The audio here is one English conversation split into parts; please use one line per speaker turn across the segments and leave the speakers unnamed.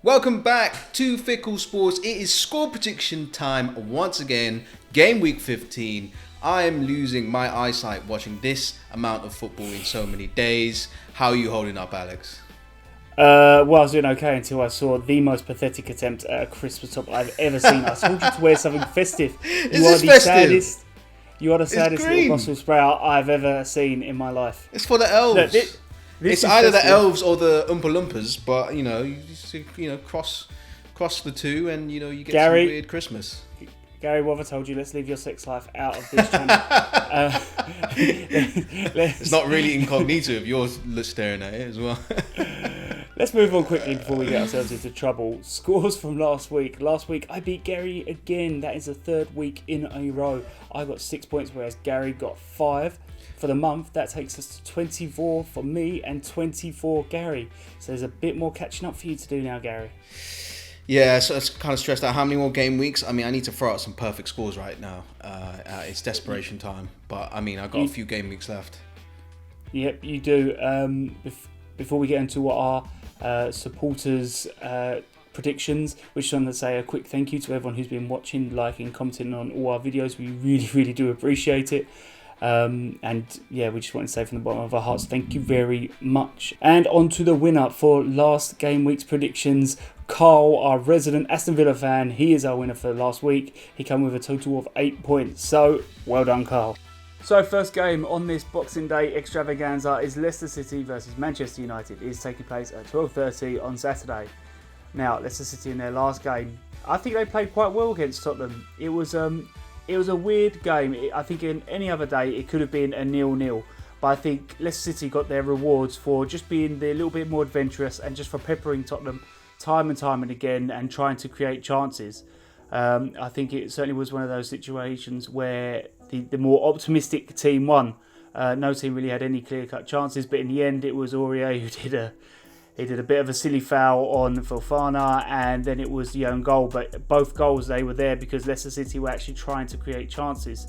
Welcome back to Fickle Sports. It is score prediction time once again. Game week 15. I am losing my eyesight watching this amount of football in so many days. How are you holding up, Alex?
I was doing okay until I saw the most pathetic attempt at a Christmas top I've ever seen. I told you to wear something festive.
You are the festive?
You are the saddest little Brussels sprout I've ever seen in my life.
It's for the elves.
Look,
it's either festive. The elves or the Oompa Loompas, but you just cross the two, and you get some weird Christmas.
Gary, what have I told you? Let's leave your sex life out of this channel.
It's not really incognito if you're staring at it as well.
Let's move on quickly before we get ourselves into trouble. Scores from last week. Last week, I beat Gary again. That is the third week in a row. I got 6 points, whereas Gary got 5. For the month, that takes us to 24 for me and 24 Gary. So there's a bit more catching up for you to do now, Gary.
Yeah, so it's kind of stressed out. How many more game weeks? I mean, I need to throw out some perfect scores right now. It's desperation time. But, I mean, I've got a few game weeks left.
Yep, you do. Before we get into what our supporters' predictions, we just want to say a quick thank you to everyone who's been watching, liking, commenting on all our videos. We really, really do appreciate it. And yeah, we just want to say from the bottom of our hearts, thank you very much. And on to the winner for last game week's predictions. Carl, our resident Aston Villa fan, he is our winner for last week. He came with a total of 8 points. So, well done, Carl. So, first game on this Boxing Day extravaganza is Leicester City versus Manchester United. It is taking place at 12:30 on Saturday. Now, Leicester City in their last game, I think they played quite well against Tottenham. It was a weird game. I think in any other day it could have been a 0-0. But I think Leicester City got their rewards for just being a little bit more adventurous and just for peppering Tottenham time and again and trying to create chances. I think it certainly was one of those situations where the more optimistic team won. No team really had any clear-cut chances, but in the end it was Aurier who did a bit of a silly foul on Fofana, and then it was the own goal. But both goals, they were there because Leicester City were actually trying to create chances.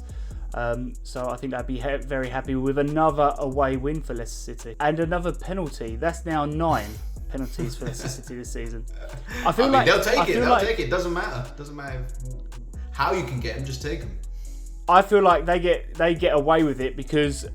So I think I'd be very happy with another away win for Leicester City. And another penalty. That's now 9 penalties for Leicester City this season.
They'll take it. It doesn't matter. Doesn't matter how you can get them, just take them. I
feel like they get away with it because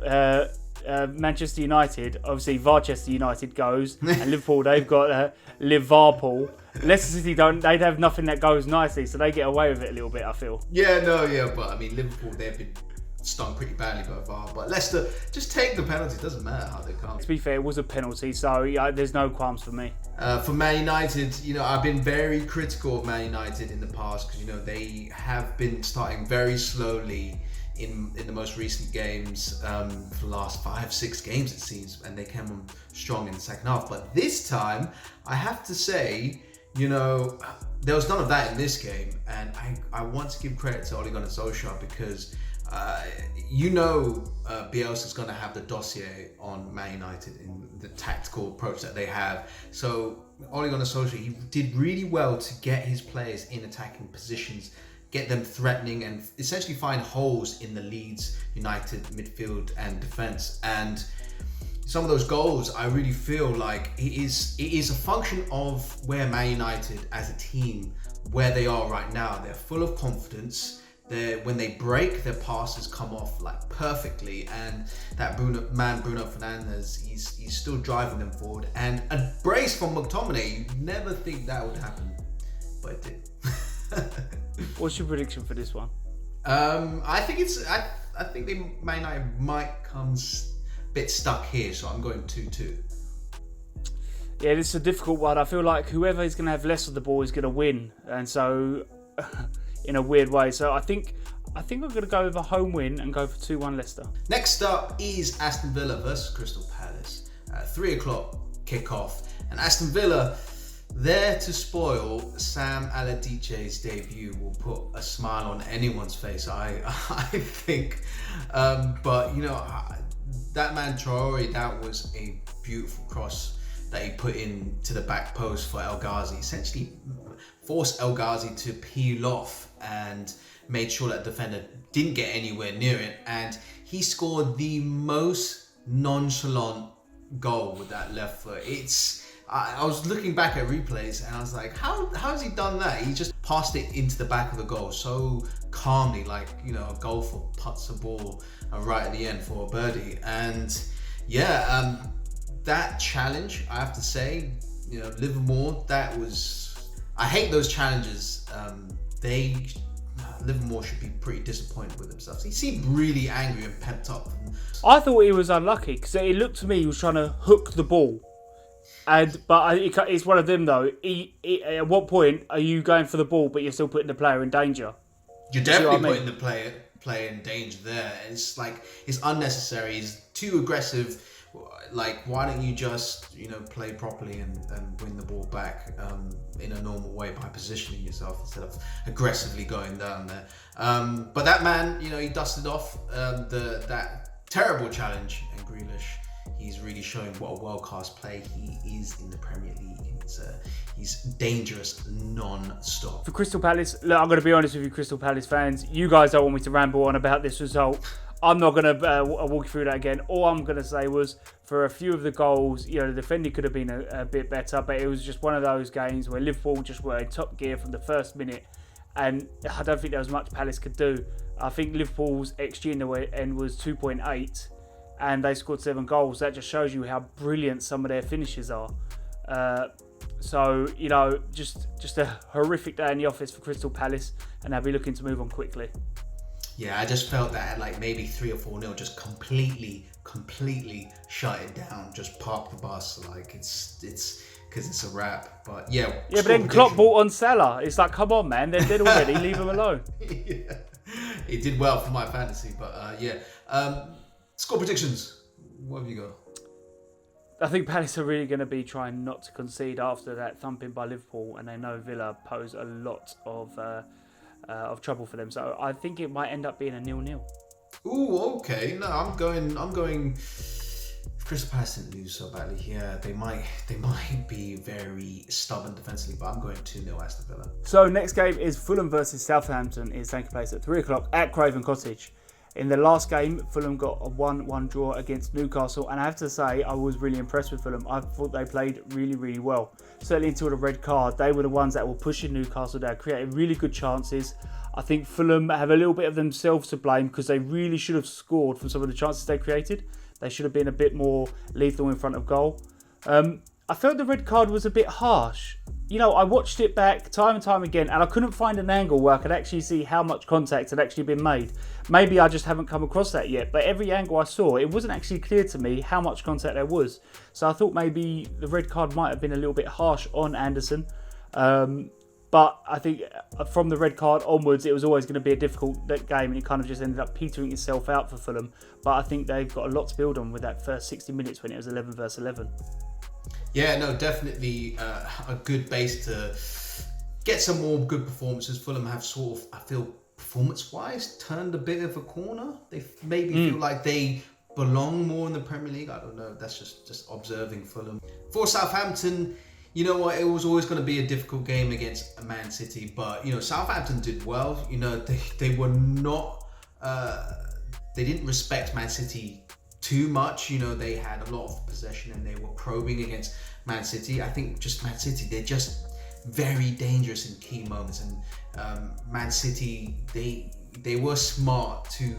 Manchester United, obviously Varchester United goes, and Liverpool, they've got Liverpool. Leicester City they'd have nothing that goes nicely, so they get away with it a little bit, I feel.
But I mean, Liverpool, they've been stung pretty badly by VAR, but Leicester, just take the penalty. It doesn't matter how they come.
To be fair, it was a penalty, so yeah, there's no qualms for me.
For Man United, I've been very critical of Man United in the past because, they have been starting very slowly in the most recent games, for the last 5-6 games it seems, and they came on strong in the second half. But this time, I have to say, there was none of that in this game, and I want to give credit to Ole Gunnar Solskjaer because Bielsa's going to have the dossier on Man United in the tactical approach that they have. So Ole Gunnar Solskjaer, he did really well to get his players in attacking positions, get them threatening, and essentially find holes in the Leeds United midfield and defence. And some of those goals, I really feel like it is a function of where Man United as a team, where they are right now. They're full of confidence. When they break, their passes come off like perfectly, and that Bruno Fernandes, he's still driving them forward. And a brace from McTominay, you'd never think that would happen, but it did.
What's your prediction for this one?
I think Man United might come a bit stuck here, so I'm going 2-2.
Yeah, this is a difficult one. I feel like whoever is going to have less of the ball is going to win, and so in a weird way. So I think I'm going to go with a home win and go for 2-1 Leicester.
Next up is Aston Villa versus Crystal Palace. 3:00 kickoff, and Aston Villa, there to spoil Sam Allardyce's debut, will put a smile on anyone's face, I think. But that man Traore, that was a beautiful cross that he put into the back post for El Ghazi. Essentially forced El Ghazi to peel off and made sure that defender didn't get anywhere near it. And he scored the most nonchalant goal with that left foot. I was looking back at replays and I was like, how has he done that? He just passed it into the back of the goal so calmly, like, you know, a golfer puts a ball right at the end for a birdie. And yeah, that challenge, I have to say, you know, Livermore, I hate those challenges. Livermore should be pretty disappointed with themselves. He seemed really angry and pent up.
I thought he was unlucky because it looked to me he was trying to hook the ball. It's one of them though. At what point are you going for the ball but you're still putting the player in danger?
You're definitely putting the player in danger there. It's like, it's unnecessary. He's too aggressive. Like, why don't you just, you know, play properly and win the ball back in a normal way by positioning yourself instead of aggressively going down there. But that man, you know, he dusted off that terrible challenge, and Grealish, he's really showing what a world-class player he is in the Premier League. He's dangerous non-stop.
For Crystal Palace, look, I'm going to be honest with you, Crystal Palace fans. You guys don't want me to ramble on about this result. I'm not going to walk you through that again. All I'm going to say was, for a few of the goals, you know, the defending could have been a bit better, but it was just one of those games where Liverpool just were in top gear from the first minute, and I don't think there was much Palace could do. I think Liverpool's XG in the end was 2.8, and they scored 7 goals. That just shows you how brilliant some of their finishes are. So, you know, just a horrific day in the office for Crystal Palace, and they'll be looking to move on quickly.
Yeah, I just felt that like maybe 3 or 4-0 just completely shut it down, just park the bus. Like, it's because it's a wrap. But yeah.
Yeah, but then Klopp bought on Salah. It's like, come on, man, they're dead already. Leave them alone.
Yeah, it did well for my fantasy, but yeah. Score predictions. What have you got?
I think Palace are really going to be trying not to concede after that thumping by Liverpool, and they know Villa pose a lot of trouble for them. So I think it might end up being a 0-0.
Ooh, okay. No, I'm going. Crystal Palace didn't lose so badly. Yeah, they might be very stubborn defensively, but I'm going 2-0 Aston Villa.
So next game is Fulham versus Southampton. It's taking place at 3:00 at Craven Cottage. In the last game, Fulham got a 1-1 draw against Newcastle, and I have to say, I was really impressed with Fulham. I thought they played really, really well. Certainly until the red card, they were the ones that were pushing Newcastle down, creating really good chances. I think Fulham have a little bit of themselves to blame because they really should have scored from some of the chances they created. They should have been a bit more lethal in front of goal. I felt the red card was a bit harsh. You know, I watched it back time and time again, and I couldn't find an angle where I could actually see how much contact had actually been made. Maybe I just haven't come across that yet, but every angle I saw, it wasn't actually clear to me how much contact there was. So I thought maybe the red card might have been a little bit harsh on Anderson. But I think from the red card onwards, it was always going to be a difficult game, and it kind of just ended up petering itself out for Fulham. But I think they've got a lot to build on with that first 60 minutes when it was 11 versus 11.
Yeah, no, definitely a good base to get some more good performances. Fulham have sort of, I feel, performance-wise, turned a bit of a corner. They maybe feel like they belong more in the Premier League. I don't know. That's just observing Fulham. For Southampton, you know what? It was always going to be a difficult game against Man City, but you know, Southampton did well. You know, they were not. They didn't respect Man City too much. You know, they had a lot of possession and they were probing against Man City. I think just Man City, they're just very dangerous in key moments, and Man City, they were smart to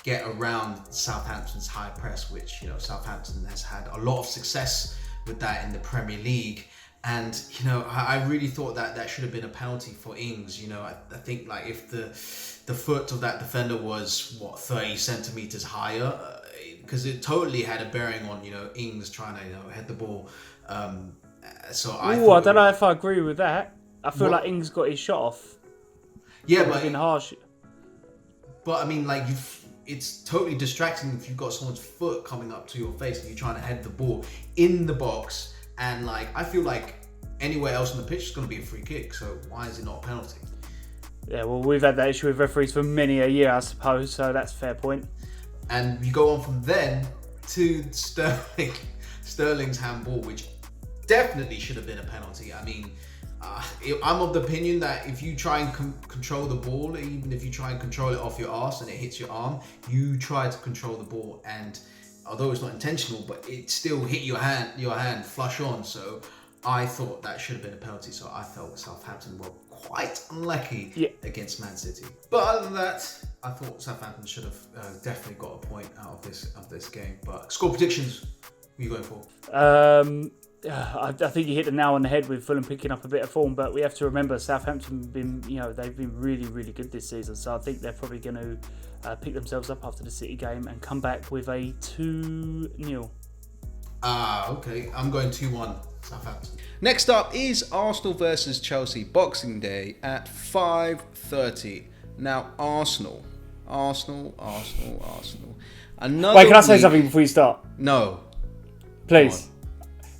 get around Southampton's high press, which, you know, Southampton has had a lot of success with that in the Premier League. And, you know, I really thought that should have been a penalty for Ings. You know, I think like if the foot of that defender was 30 centimeters higher, because it totally had a bearing on, you know, Ings trying to, you know, head the ball. So I
don't know if I agree with that. I feel like Ings got his shot off.
Yeah, but
been harsh.
But I mean, like, it's totally distracting if you've got someone's foot coming up to your face and you're trying to head the ball in the box. And like, I feel like anywhere else on the pitch is going to be a free kick. So why is it not a penalty?
Yeah, well, we've had that issue with referees for many a year, I suppose. So that's a fair point.
And you go on from then to Sterling's handball, which definitely should have been a penalty. I mean, I'm of the opinion that if you try and control the ball, even if you try and control it off your arse and it hits your arm, you try to control the ball. And although it's not intentional, but it still hit your hand flush on. So I thought that should have been a penalty. So I felt Southampton were quite unlucky against Man City. But other than that, I thought Southampton should have definitely got a point out of this game. But score predictions, what are you going for?
I think you hit the nail on the head with Fulham picking up a bit of form, but we have to remember Southampton they've been really, really good this season. So I think they're probably going to pick themselves up after the City game and come back with a 2-0.
Okay. I'm going 2-1 Southampton. Next up is Arsenal versus Chelsea, Boxing Day at 5:30. Now Arsenal. Another
Wait, can I say something before you start?
No.
Please.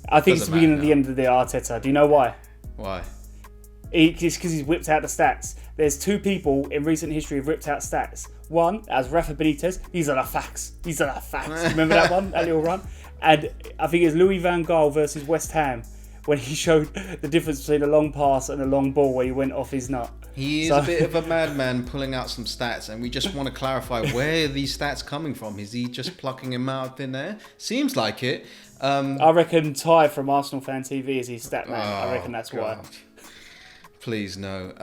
I think it's the beginning of the end of the Arteta. Do you know why?
Why?
It's because he's whipped out the stats. There's two people in recent history who've ripped out stats. One, as Rafa Benitez. These are the facts. Remember that one? That little run? And I think it's Louis van Gaal versus West Ham when he showed the difference between a long pass and a long ball where he went off his nut.
He is a bit of a madman pulling out some stats, and we just want to clarify where are these stats coming from. Is he just plucking him out of thin air? Seems like it.
I reckon Ty from Arsenal Fan TV is his stat man. I reckon that's why.
Please no.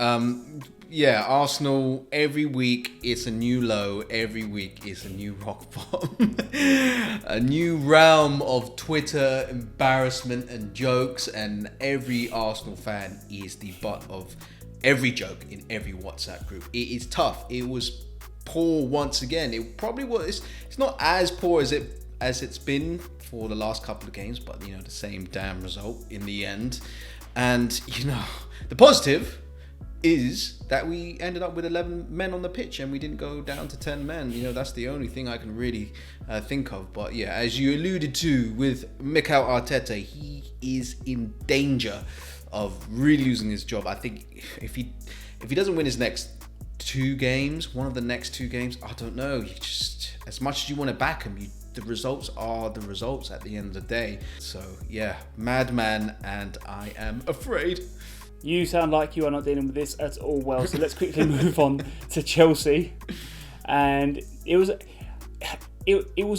Arsenal, every week it's a new low. Every week it's a new rock bottom. A new realm of Twitter embarrassment and jokes, and every Arsenal fan is the butt of every joke in every WhatsApp group. It is tough. It was poor once again. It probably was. It's not as poor as it's been for the last couple of games, but the same damn result in the end. And the positive is that we ended up with 11 men on the pitch and we didn't go down to 10 men. That's the only thing I can really think of. But yeah, as you alluded to with Mikel Arteta, he is in danger of really losing his job. I think if he doesn't win his next one of the next two games, I don't know. You just, as much as you want to back him, the results are the results at the end of the day. So yeah, madman, and I am afraid.
You sound like you are not dealing with this at all well. So let's quickly move on to Chelsea. And it was a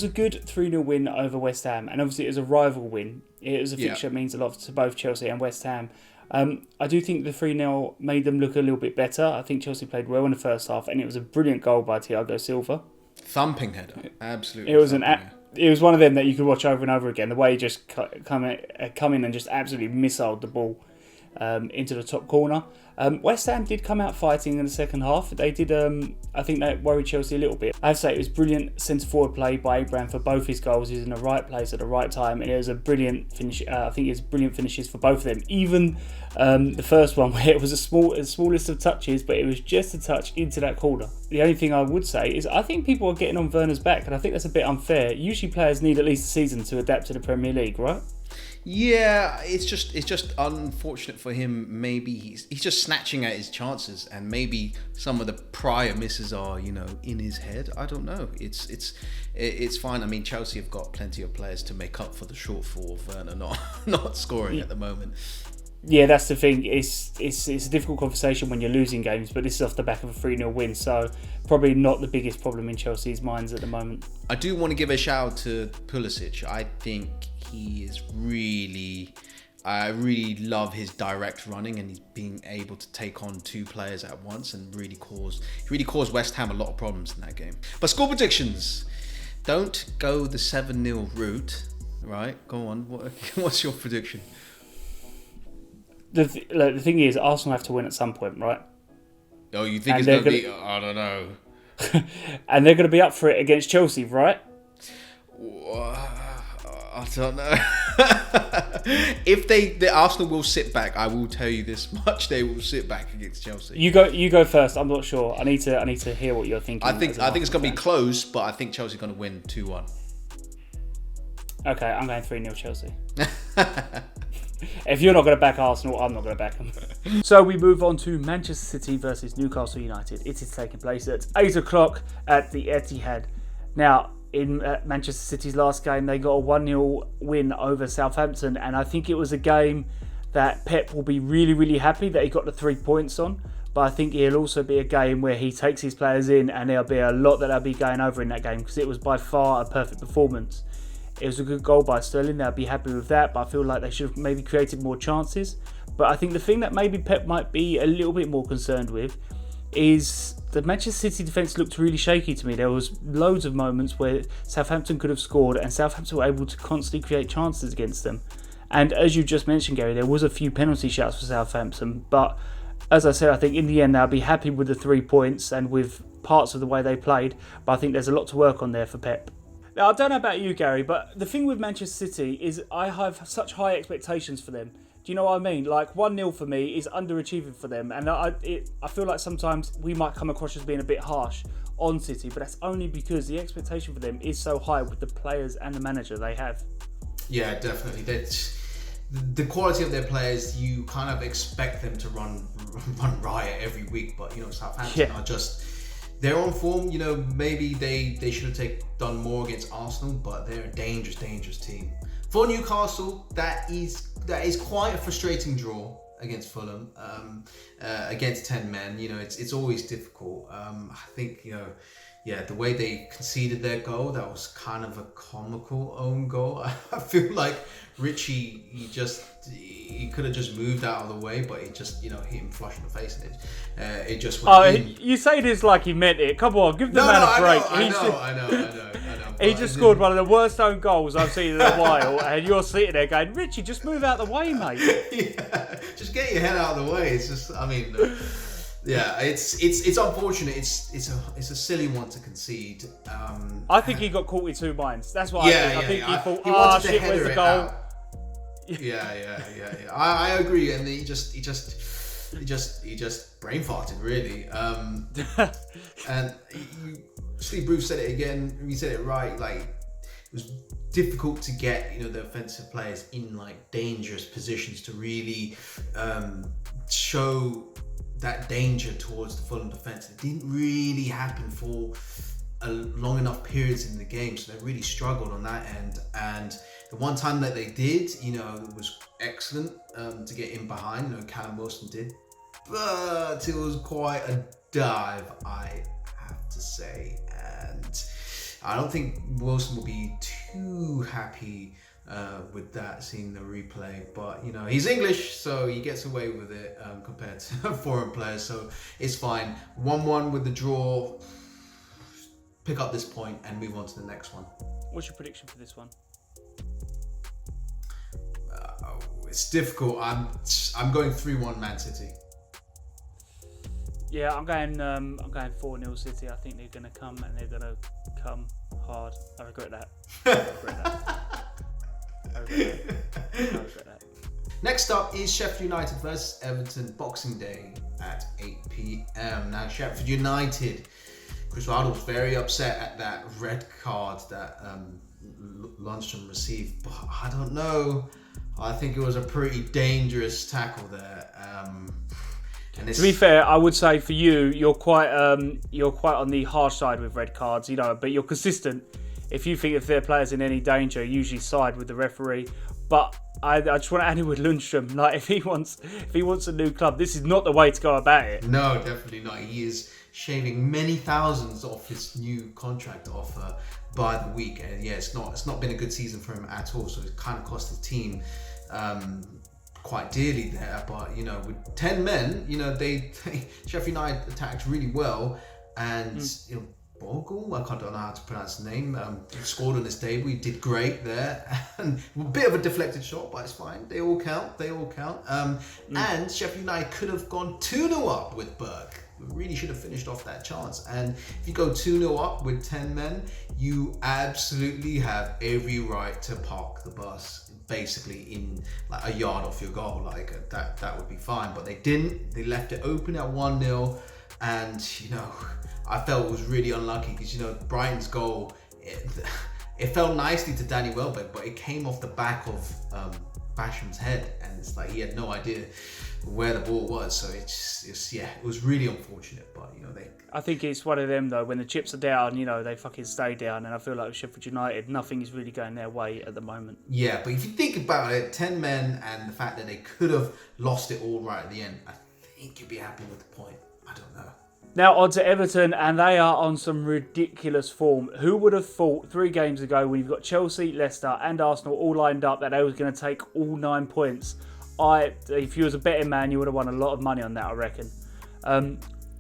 good 3-0 win over West Ham, and obviously it was a rival win. It was a fixture that means a lot to both Chelsea and West Ham. I do think the 3-0 made them look a little bit better. I think Chelsea played well in the first half, and it was a brilliant goal by Thiago Silva.
Thumping header, absolutely.
It was one of them that you could watch over and over again. The way he just come in and just absolutely missiled the ball into the top corner. West Ham did come out fighting in the second half. They did. I think that worried Chelsea a little bit. I have to say it was brilliant centre forward play by Abraham for both his goals. He was in the right place at the right time, and it was a brilliant finish. I think it was brilliant finishes for both of them. Even the first one where it was the smallest of touches, but it was just a touch into that corner. The only thing I would say is I think people are getting on Werner's back, and I think that's a bit unfair. Usually players need at least a season to adapt to the Premier League, right?
Yeah, it's just unfortunate for him. Maybe he's just snatching at his chances, and maybe some of the prior misses are in his head. I don't know. It's fine. I mean, Chelsea have got plenty of players to make up for the shortfall of Werner not scoring at the moment.
Yeah, that's the thing. It's a difficult conversation when you're losing games, but this is off the back of a 3-0 win, so probably not the biggest problem in Chelsea's minds at the moment.
I do want to give a shout out to Pulisic. I think he is I really love his direct running, and he's being able to take on two players at once and really caused West Ham a lot of problems in that game. But score predictions. Don't go the 7-0 route, right? Go on. What's your prediction?
The thing is, Arsenal have to win at some point, right?
Oh, you think it's going to be... I don't know.
And they're going to be up for it against Chelsea, right?
I don't know. If the Arsenal will sit back, I will tell you this much: they will sit back against Chelsea.
You go first. I'm not sure. I need to hear what you're thinking.
I think it's going to be close, but I think Chelsea's going to win 2-1.
Okay, I'm going 3-0 Chelsea. If you're not going to back Arsenal, I'm not going to back them. So we move on to Manchester City versus Newcastle United. It is taking place at 8 o'clock at the Etihad. Now, in Manchester City's last game, they got a 1-0 win over Southampton, and I think it was a game that Pep will be really, really happy that he got the 3 points on. but I think it'll also be a game where he takes his players in, and there'll be a lot that'll be going over in that game, because it was by far a perfect performance. It was a good goal by Sterling. They'll be happy with that, but I feel like they should have maybe created more chances. But I think the thing that maybe Pep might be a little bit more concerned with is the Manchester City defence looked really shaky to me. There was loads of moments where Southampton could have scored, and Southampton were able to constantly create chances against them. And as you just mentioned, Gary, there was a few penalty shots for Southampton, but as I said, I think in the end they'll be happy with the 3 points and with parts of the way they played, but I think there's a lot to work on there for Pep. Now, I don't know about you, Gary, but the thing with Manchester City is I have such high expectations for them. Do you know what I mean? Like, 1-0 for me is underachieving for them, and I feel like sometimes we might come across as being a bit harsh on City, but that's only because the expectation for them is so high with the players and the manager they have.
Yeah, definitely. The quality of their players, you kind of expect them to run riot every week, but Southampton are just, they're on form. Maybe they should have done more against Arsenal, but they're a dangerous team. For Newcastle, that is quite a frustrating draw against Fulham, against 10 men. It's always difficult. I think the way they conceded their goal, that was kind of a comical own goal. I feel like Richie, he could have just moved out of the way, but it just, hit him flush in the face, and it just went in.
You say this like he meant it. Come on, give the man a break.
I know.
He just scored one of the worst own goals I've seen in a while, and you're sitting there going, Richie, just move out the way, mate.
Yeah, just get your head out of the way. It's just, yeah, it's unfortunate. It's a silly one to concede.
I think he got caught with two minds. That's what I think. I think he thought, shit, where's the goal?
Out. Yeah. I agree, and he just brain farted, really. And Steve Bruce said it again. He said it right. Like, it was difficult to get the offensive players in like dangerous positions to really show that danger towards the Fulham defence. It didn't really happen for long enough periods in the game, so they really struggled on that end. And the one time that they did, it was excellent to get in behind. Callum Wilson did, but it was quite a dive, I have to say. And I don't think Wilson will be too happy with that, seeing the replay, but he's English, so he gets away with it compared to foreign players, so it's fine. 1-1 with the draw. Pick up this point and move on to the next one.
What's your prediction for this one?
It's difficult. I'm going 3-1 Man City.
Yeah, I'm going 4-0 City. I think they're going to come, and they're going to come hard. I regret that. I regret that.
Next up is Sheffield United versus Everton, Boxing Day at 8 p.m. Now, Sheffield United, Chris Wilder was very upset at that red card that Lundstrom received, but I don't know. I think it was a pretty dangerous tackle there.
To be fair, I would say for you, you're quite on the harsh side with red cards, but you're consistent. If you think if their players in any danger, you usually side with the referee. But I just want to add in with Lundstrom. Like, if he wants a new club, this is not the way to go about it.
No, definitely not. He is shaving many thousands off his new contract offer by the week, and yeah, it's not been a good season for him at all. So it kind of cost the team quite dearly there. But with 10 men, they Sheffield United attacked really well, and Bogle, I don't know how to pronounce the name, scored on his debut. He did great there, and a bit of a deflected shot, but it's fine. They all count. And Sheffield United could have gone 2-0 up with Burke. We really should have finished off that chance. And if you go 2-0 up with 10 men, you absolutely have every right to park the bus basically in like a yard off your goal. Like that would be fine, but they didn't. They left it open at 1-0, and I felt it was really unlucky because Brighton's goal, it fell nicely to Danny Welbeck, but it came off the back of Basham's head, and it's like he had no idea where the ball was. So it was really unfortunate. But
I think it's one of them though. When the chips are down, they fucking stay down, and I feel like with Sheffield United, nothing is really going their way at the moment.
Yeah, but if you think about it, 10 men and the fact that they could have lost it all right at the end, I think you'd be happy with the point. I don't know.
Now on to Everton, and they are on some ridiculous form. Who would have thought 3 games ago, when you've got Chelsea, Leicester and Arsenal all lined up, that they was going to take all 9 points? If you was a betting man, you would have won a lot of money on that, I reckon.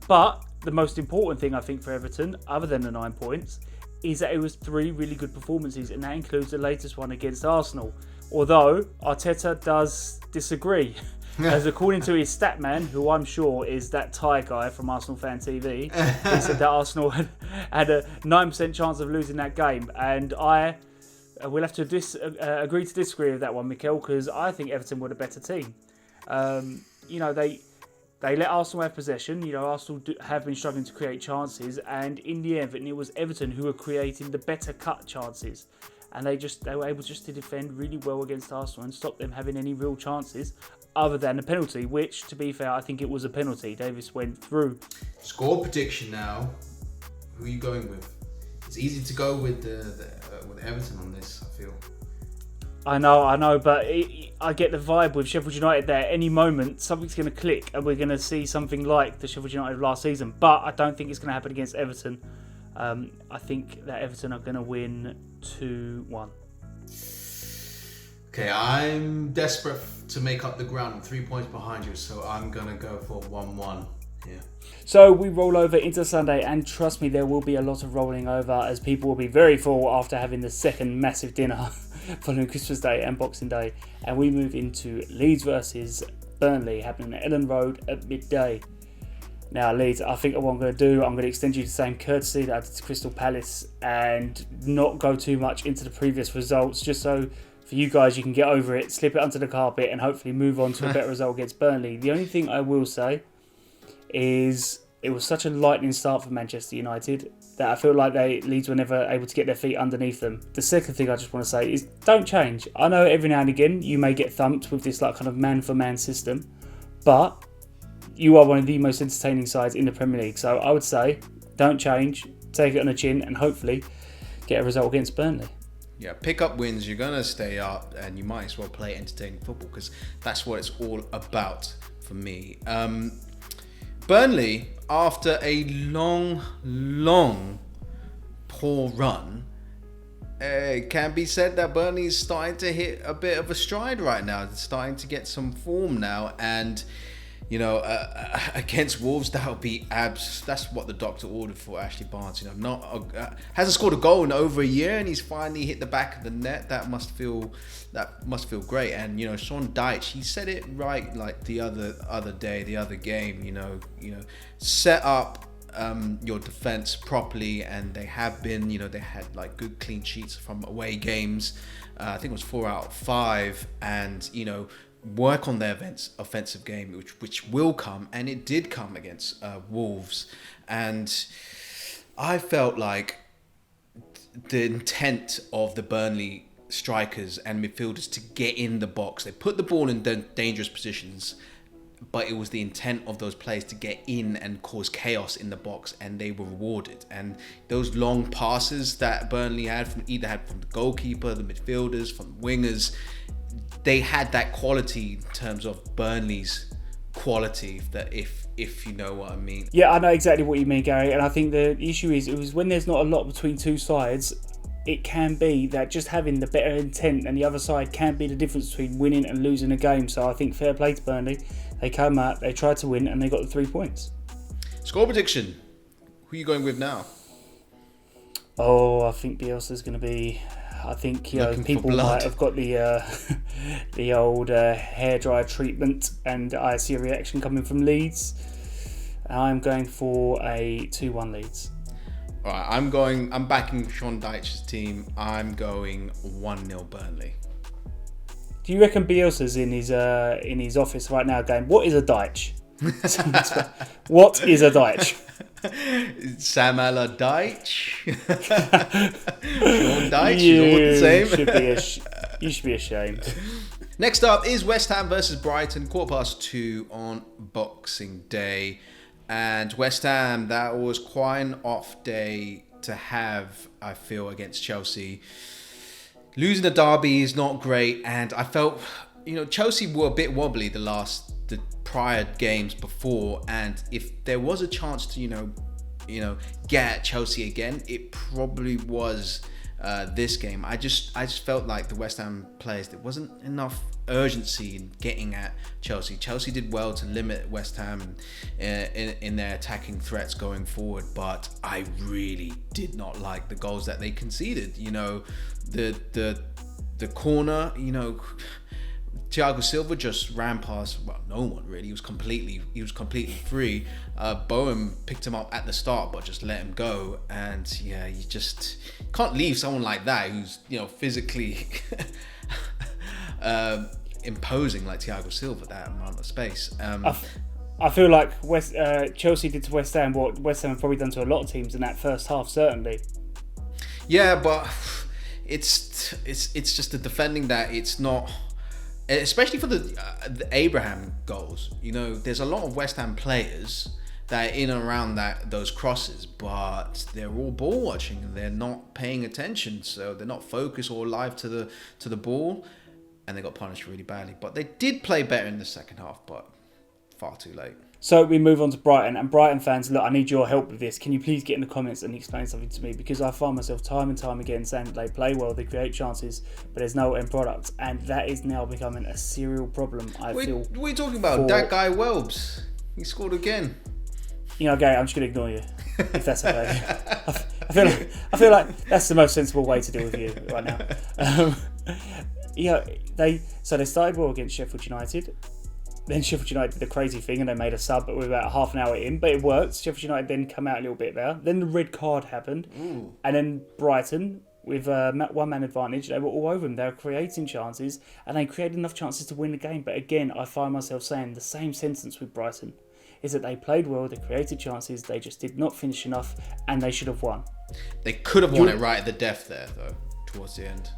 But the most important thing, I think, for Everton, other than the 9 points, is that it was 3 really good performances, and that includes the latest one against Arsenal. Although Arteta does disagree. As according to his stat man, who I'm sure is that Thai guy from Arsenal Fan TV, he said that Arsenal had a 9% chance of losing that game. And I will have to agree to disagree with that one, Mikel, because I think Everton were the better team. They let Arsenal have possession. Arsenal have been struggling to create chances, and in the end, it was Everton who were creating the better cut chances. And they were able just to defend really well against Arsenal and stop them having any real chances other than a penalty, which, to be fair, I think it was a penalty. Davis went through.
Score prediction now. Who are you going with? It's easy to go with with Everton on this, I feel.
I know, but I get the vibe with Sheffield United there. Any moment, something's going to click and we're going to see something like the Sheffield United of last season. But I don't think it's going to happen against Everton. I think that Everton are going to win 2-1.
Okay, I'm desperate to make up the ground. I'm 3 points behind you, so I'm going to go for 1-1 here.
So we roll over into Sunday, and trust me, there will be a lot of rolling over, as people will be very full after having the second massive dinner following Christmas Day and Boxing Day. And we move into Leeds versus Burnley, happening at Ellen Road at midday. Now, Leeds, I think what I'm going to do, I'm going to extend you the same courtesy that I did to Crystal Palace and not go too much into the previous results, just so for you guys you can get over it, slip it under the carpet and hopefully move on to a better result against Burnley. The only thing I will say is it was such a lightning start for Manchester United that I feel like Leeds were never able to get their feet underneath them. The second thing I just want to say is don't change. I know every now and again you may get thumped with this like kind of man-for-man system, but you are one of the most entertaining sides in the Premier League. So I would say don't change, take it on the chin and hopefully get a result against Burnley.
Yeah, pick up wins, you're going to stay up and you might as well play entertaining football because that's what it's all about for me. Burnley, after a long, poor run, it can be said that Burnley is starting to hit a bit of a stride right now. It's starting to get some form now, and against Wolves, that'll be abs. That's what the doctor ordered for Ashley Barnes. Hasn't scored a goal in over a year, and he's finally hit the back of the net. That must feel great. And Sean Dyche, he said it right, like the other day, the other game. Set up your defense properly, and they have been. They had like good clean sheets from away games. I think it was 4 out of 5, and work on their offensive game, which will come, and it did come against Wolves. And I felt like the intent of the Burnley strikers and midfielders to get in the box, they put the ball in dangerous positions, but it was the intent of those players to get in and cause chaos in the box, and they were rewarded. And those long passes that Burnley had from the goalkeeper, the midfielders, from the wingers, they had that quality in terms of Burnley's quality, that if you know what I mean.
Yeah, I know exactly what you mean, Gary. And I think the issue is, it was when there's not a lot between two sides, it can be that just having the better intent and the other side can be the difference between winning and losing a game. So I think fair play to Burnley. They came out, they tried to win, and they got the 3 points. Score
prediction. Who are you going with now?
Oh, I think Bielsa's going to be... I think people might have got the old hairdryer treatment, and I see a reaction coming from Leeds. I'm going for a 2-1 Leeds.
All right, I'm backing Sean Dyche's team. I'm going 1-0 Burnley.
Do you reckon Bielsa's in his office right now going, what is a Dyche? What is a Dyche?
Sam Allardyce. Sean Dyche, all the same.
You should be ashamed.
Next up is West Ham versus Brighton, 2:15 on Boxing Day. And West Ham, that was quite an off day to have, I feel, against Chelsea. Losing the derby is not great, and I felt, Chelsea were a bit wobbly the last the prior games before, and if there was a chance to get at Chelsea again, it probably was this game. I just felt like the West Ham players, there wasn't enough urgency in getting at Chelsea. Chelsea did well to limit West Ham in their attacking threats going forward, but I really did not like the goals that they conceded. The corner, Thiago Silva just ran past, no one really. He was completely free. Bowen picked him up at the start, but just let him go. And yeah, you just can't leave someone like that who's physically imposing like Thiago Silva that amount of space.
I feel like Chelsea did to West Ham what West Ham have probably done to a lot of teams in that first half, certainly.
Yeah, but it's just the defending that it's not. Especially for the Abraham goals, there's a lot of West Ham players that are in and around those crosses, but they're all ball watching and they're not paying attention, so they're not focused or alive to the ball, and they got punished really badly. But they did play better in the second half, but far too late.
So we move on to Brighton, and Brighton fans, look, I need your help with this. Can you please get in the comments and explain something to me? Because I find myself time and time again saying that they play well, they create chances, but there's no end product, and that is now becoming a serial problem. I feel. What
are you talking about? That guy Welbs, he scored again.
Gary, I'm just going to ignore you, if that's okay. I feel like that's the most sensible way to deal with you right now. They started well against Sheffield United. Then Sheffield United did the crazy thing and they made a sub with about half an hour in, but it worked. Sheffield United then come out a little bit better. Then the red card happened. Ooh. And then Brighton, with one-man advantage, they were all over them. They were creating chances and they created enough chances to win the game. But again, I find myself saying the same sentence with Brighton, is that they played well, they created chances, they just did not finish enough, and they should have won.
They could have won it right at the death there, though, towards the end.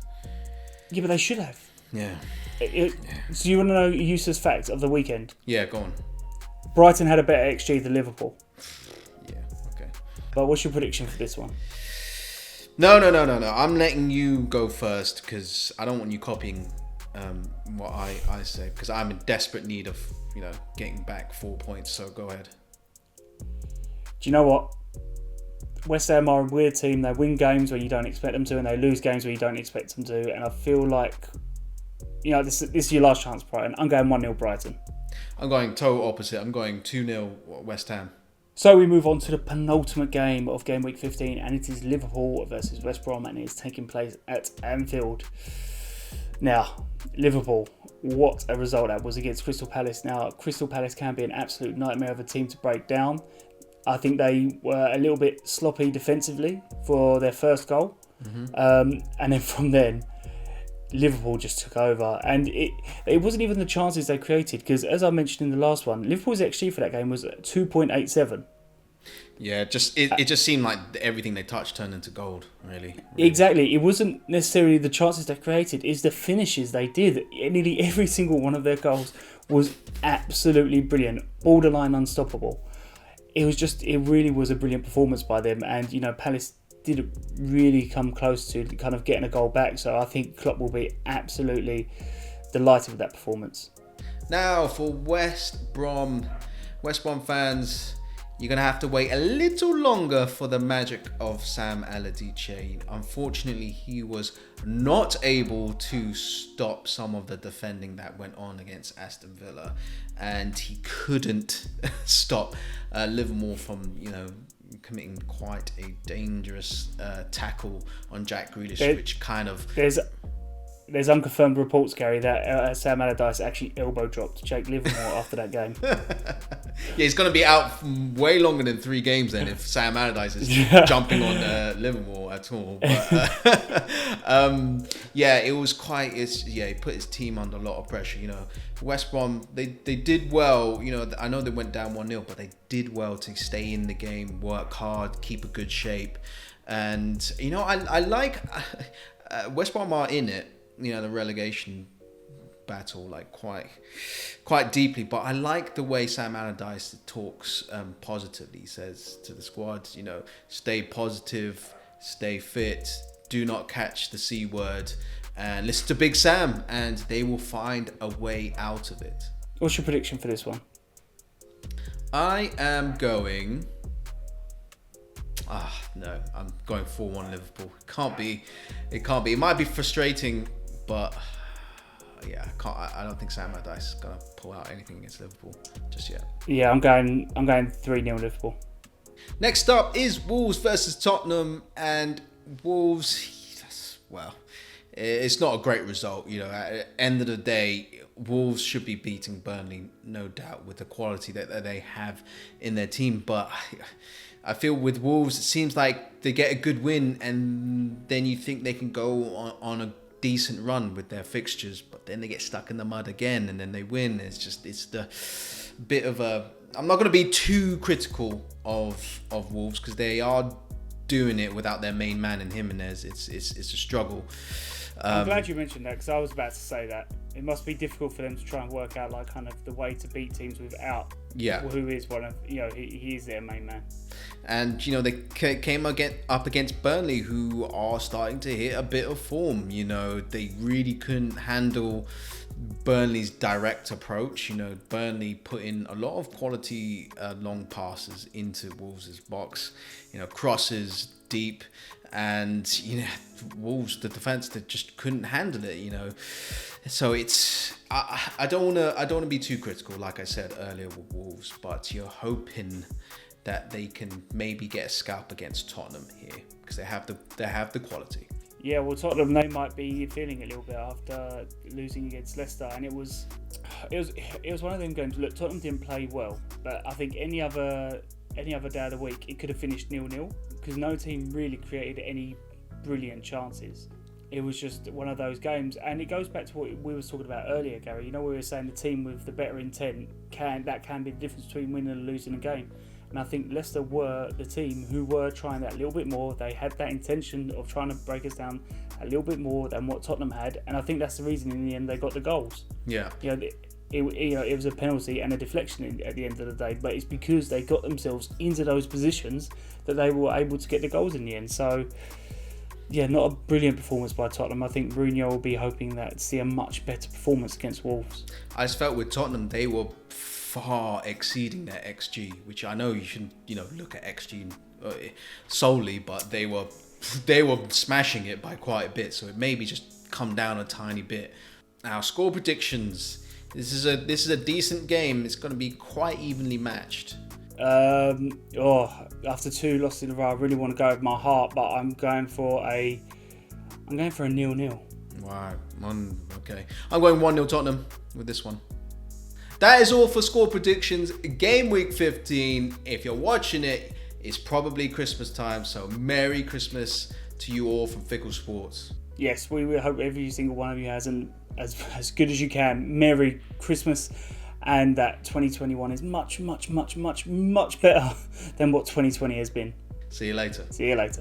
Yeah, but they should have.
Yeah.
So you want to know a useless fact of the weekend?
Yeah, go on.
Brighton had a better XG than Liverpool.
Yeah, okay.
But what's your prediction for this one?
No. I'm letting you go first because I don't want you copying what I say, because I'm in desperate need of getting back 4 points. So go ahead. Do
you know what? West Ham are a weird team. They win games where you don't expect them to, and they lose games where you don't expect them to. And I feel like, this is your last chance, Brighton. I'm going 1-0 Brighton.
I'm going total opposite. I'm going 2-0 West Ham.
So we move on to the penultimate game of game week 15, and it is Liverpool versus West Brom, and it is taking place at Anfield. Now, Liverpool, what a result that was against Crystal Palace. Now, Crystal Palace can be an absolute nightmare of a team to break down. I think they were a little bit sloppy defensively for their first goal. Mm-hmm. And then from then, Liverpool just took over. And it wasn't even the chances they created, because as I mentioned in the last one, Liverpool's XG for that game was 2.87.
Yeah, it just seemed like everything they touched turned into gold, really.
Exactly. It wasn't necessarily the chances they created, it's the finishes they did. Nearly every single one of their goals was absolutely brilliant, borderline unstoppable. It really was a brilliant performance by them, and Palace didn't really come close to kind of getting a goal back, so I think Klopp will be absolutely delighted with that performance.
Now for West Brom fans, you're going to have to wait a little longer for the magic of Sam Allardyce. Unfortunately, he was not able to stop some of the defending that went on against Aston Villa, and he couldn't stop Liverpool from, committing quite a dangerous tackle on Jack Grealish, which kind of...
There's unconfirmed reports, Gary, that Sam Allardyce actually elbow dropped Jake Livermore after that game.
Yeah, he's going to be out way longer than 3 games then if Sam Allardyce is jumping on Livermore at all. But, it was quite... he put his team under a lot of pressure. West Brom, they did well. I know they went down 1-0, but they did well to stay in the game, work hard, keep a good shape. And, I like... West Brom are in it. The relegation battle, like quite deeply, but I like the way Sam Allardyce talks positively. He says to the squad, stay positive, stay fit, do not catch the C word, and listen to Big Sam, and they will find a way out of it.
What's your prediction for this one?
I am going. No, I'm going 4-1 Liverpool. It can't be. It might be frustrating, but yeah, I don't think Sam Allardyce is gonna pull out anything against Liverpool just yet.
Yeah, I'm going 3-0 Liverpool.
Next up is Wolves versus Tottenham, and Wolves. Well, it's not a great result. You know, at the end of the day, Wolves should be beating Burnley, no doubt, with the quality that they have in their team. But I feel with Wolves, it seems like they get a good win, and then you think they can go on a decent run with their fixtures, but then they get stuck in the mud again, and then they win. It's the bit of a. I'm not going to be too critical of Wolves because they are doing it without their main man in Jimenez. It's a struggle.
I'm glad you mentioned that because I was about to say that it must be difficult for them to try and work out like kind of the way to beat teams without who is one of he is their main man.
And they came up against Burnley, who are starting to hit a bit of form. They really couldn't handle Burnley's direct approach. Burnley put in a lot of quality long passes into Wolves' box. Crosses deep, and Wolves, the defense, that just couldn't handle it. So it's I don't want to be too critical, like I said earlier with Wolves, but you're hoping that they can maybe get a scalp against Tottenham here because they have the quality.
Yeah, well, Tottenham, they might be feeling a little bit after losing against Leicester, and it was one of them games. Look, Tottenham didn't play well, but I think any other day of the week it could have finished 0-0 because no team really created any brilliant chances. It was just one of those games, and it goes back to what we were talking about earlier, Gary. We were saying the team with the better intent can be the difference between winning and losing a game. And I think Leicester were the team who were trying that a little bit more. They had that intention of trying to break us down a little bit more than what Tottenham had. And I think that's the reason in the end they got the goals. Yeah. It was a penalty and a deflection at the end of the day. But it's because they got themselves into those positions that they were able to get the goals in the end. So, yeah, not a brilliant performance by Tottenham. I think Mourinho will be hoping to see a much better performance against Wolves.
I just felt with Tottenham, they were far exceeding their XG, which I know you shouldn't, look at XG solely, but they were smashing it by quite a bit. So it maybe just come down a tiny bit. Now, score predictions. This is a decent game. It's going to be quite evenly matched.
After 2 losses in a row, I really want to go with my heart, but I'm going for a 0-0.
Wow. Okay. I'm going 1-0 Tottenham with this one. That is all for score predictions. Game week 15. If you're watching it, it's probably Christmas time. So Merry Christmas to you all from Fickle Sports.
Yes, we hope every single one of you has as good as you can. Merry Christmas. And that 2021 is much, much, much, much, much better than what 2020 has been.
See you later.
See you later.